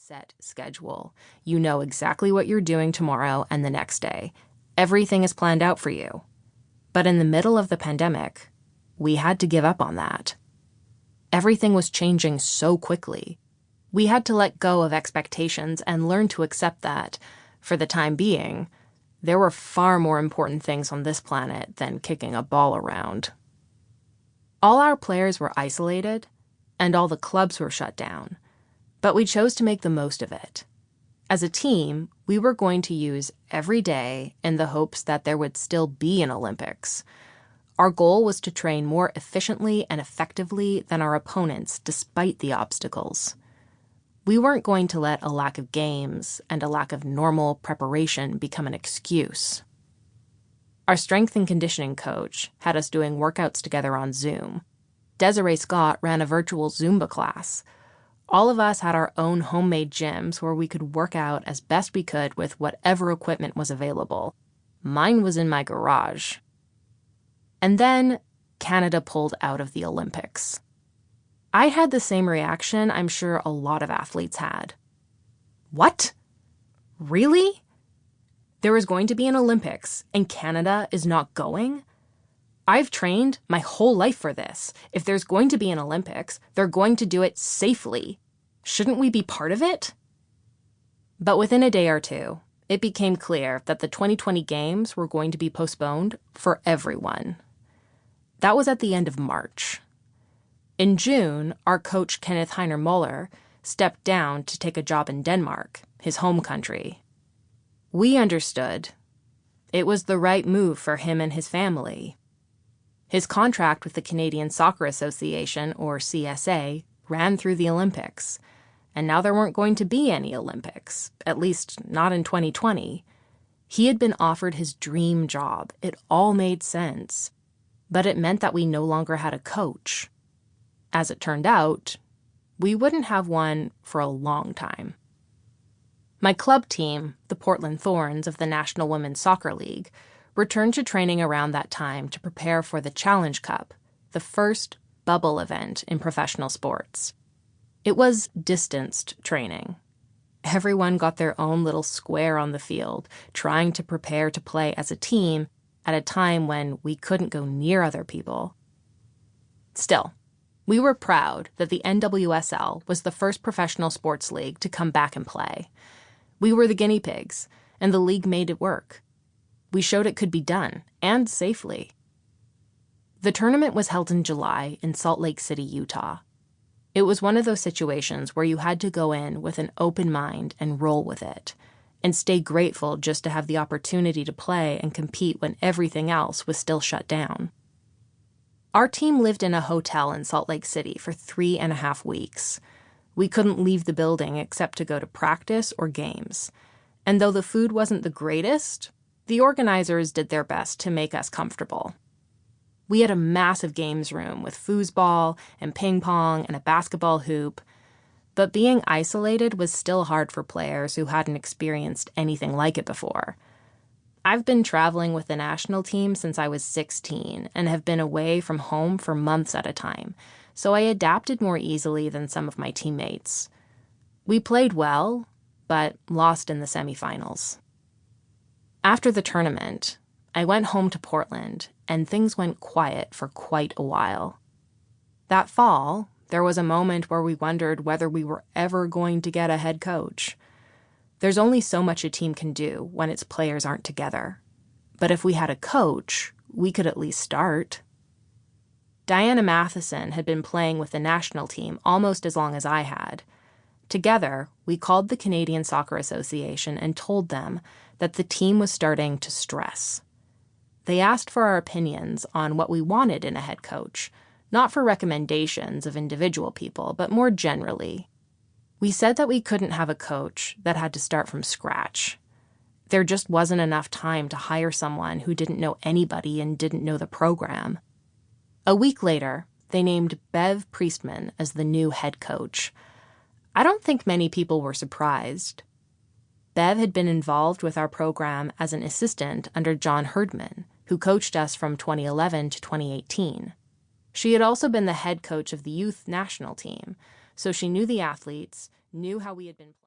set schedule. You know exactly what you're doing tomorrow and the next day. Everything is planned out for you. But in the middle of the pandemic, we had to give up on that. Everything was changing so quickly. We had to let go of expectations and learn to accept that, for the time being, there were far more important things on this planet than kicking a ball around. All our players were isolated, and all the clubs were shut down, but we chose to make the most of it. As a team, we were going to use every day in the hopes that there would still be an Olympics. Our goal was to train more efficiently and effectively than our opponents despite the obstacles. We weren't going to let a lack of games and a lack of normal preparation become an excuse. Our strength and conditioning coach had us doing workouts together on Zoom. Desiree Scott ran a virtual Zumba class. All of us had our own homemade gyms where we could work out as best we could with whatever equipment was available. Mine was in my garage. And then Canada pulled out of the Olympics. I had the same reaction I'm sure a lot of athletes had. What? Really? There is going to be an Olympics and Canada is not going? I've trained my whole life for this. If there's going to be an Olympics, they're going to do it safely. Shouldn't we be part of it? But within a day or two, it became clear that the 2020 games were going to be postponed for everyone. That was at the end of March. In June, our coach Kenneth Heiner Muller stepped down to take a job in Denmark, his home country. We understood. It was the right move for him and his family. His contract with the Canadian Soccer Association, or CSA, ran through the Olympics, and now there weren't going to be any Olympics, at least not in 2020. He had been offered his dream job. It all made sense. But it meant that we no longer had a coach. As it turned out, we wouldn't have one for a long time. My club team, the Portland Thorns of the National Women's Soccer League, returned to training around that time to prepare for the Challenge Cup, the first bubble event in professional sports. It was distanced training. Everyone got their own little square on the field, trying to prepare to play as a team at a time when we couldn't go near other people. Still, we were proud that the NWSL was the first professional sports league to come back and play. We were the guinea pigs, and the league made it work. We showed it could be done, and safely. The tournament was held in July in Salt Lake City, Utah. It was one of those situations where you had to go in with an open mind and roll with it, and stay grateful just to have the opportunity to play and compete when everything else was still shut down. Our team lived in a hotel in Salt Lake City for 3.5 weeks. We couldn't leave the building except to go to practice or games. And though the food wasn't the greatest, the organizers did their best to make us comfortable. We had a massive games room with foosball and ping pong and a basketball hoop. But being isolated was still hard for players who hadn't experienced anything like it before. I've been traveling with the national team since I was 16 and have been away from home for months at a time, so I adapted more easily than some of my teammates. We played well, but lost in the semifinals. After the tournament, I went home to Portland, and things went quiet for quite a while. That fall, there was a moment where we wondered whether we were ever going to get a head coach. There's only so much a team can do when its players aren't together. But if we had a coach, we could at least start. Diana Matheson had been playing with the national team almost as long as I had. Together, we called the Canadian Soccer Association and told them that the team was starting to stress. They asked for our opinions on what we wanted in a head coach, not for recommendations of individual people, but more generally. We said that we couldn't have a coach that had to start from scratch. There just wasn't enough time to hire someone who didn't know anybody and didn't know the program. A week later, they named Bev Priestman as the new head coach. I don't think many people were surprised. Bev had been involved with our program as an assistant under John Herdman, who coached us from 2011 to 2018. She had also been the head coach of the youth national team, so she knew the athletes, knew how we had been playing.